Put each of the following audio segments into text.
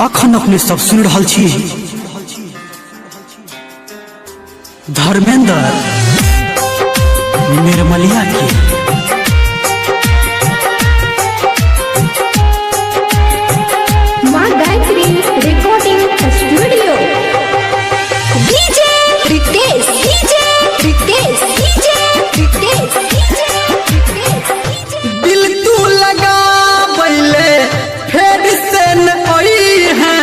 अखन अपने सब सुन रहा छी धर्मेंद्र निर्मलिया के Maa Gayatri recording studio. DJ Ritesh दिल तू लगा बैले फिर से न आई है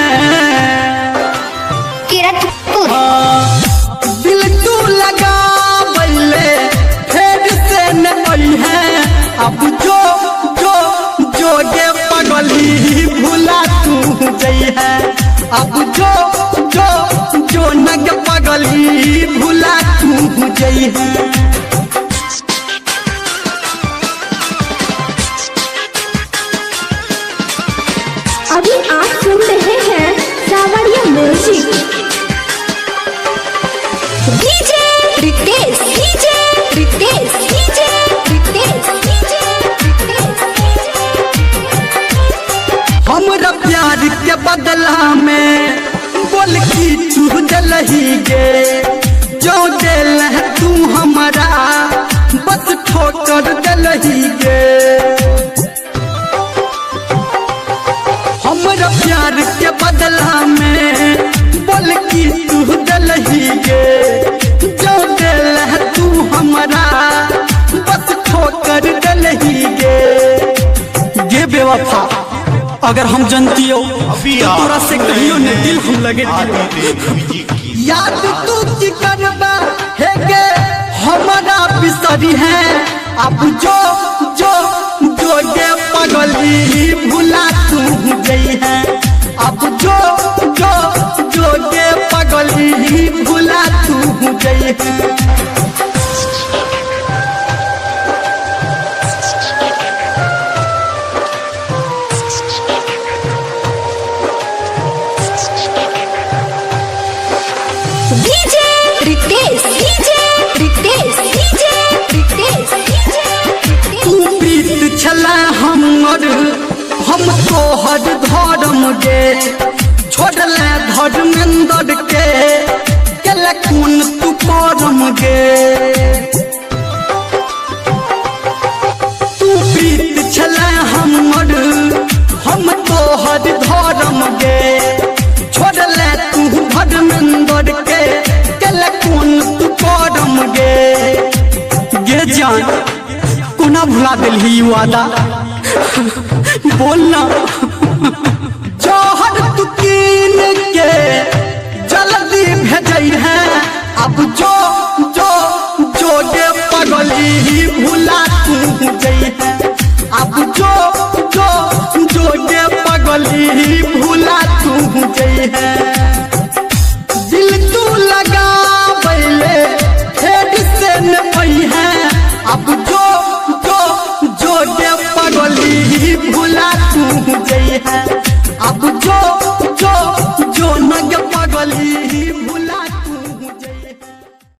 दिल तू लगा बैले फिर से न आई है अब जो जो जो ये पगली भूला तू जई है अब जो जो जो नग पगली भूला तू जई है। अभी आप सुन रहे हैं सावरिया म्यूजिक। डीजे रितेश हमरा प्यार के बदला में बोल की तू दलही गे जो दिल है तू हमारा बस ठोकर दलही गे हमरा प्यार के बदला में बोल की तू दलही गे जो दिल है तू हमारा बस ठोकर दलही गे बेवफा अगर हम जानती हो तो तोरा से कहियो ने दिल हम लगे याद तू की करबा है गे हमारा बिसरी है अब जो जो जो ये पगली भूला तू गई है अब जो जो जो ये पगली भूला तू गई है। डीजे रितेश तू प्रीत छला हमर हम तोहर धर्म गे छोड़ले धर्मेंद्र के केला कौन तू करम गे तू प्रीत छला हमर हम तोहर धर्म गे छोड़ले तू धर्मेंद्र के केला कौन तू करम गे जान कोना भुला दिल वादा बोलना जौहर तू कीन के जल्दी भेजई है अब जो जो जो ये पगली भूला तू जई है अब जो जो जो ये पगली भूला तू जई है।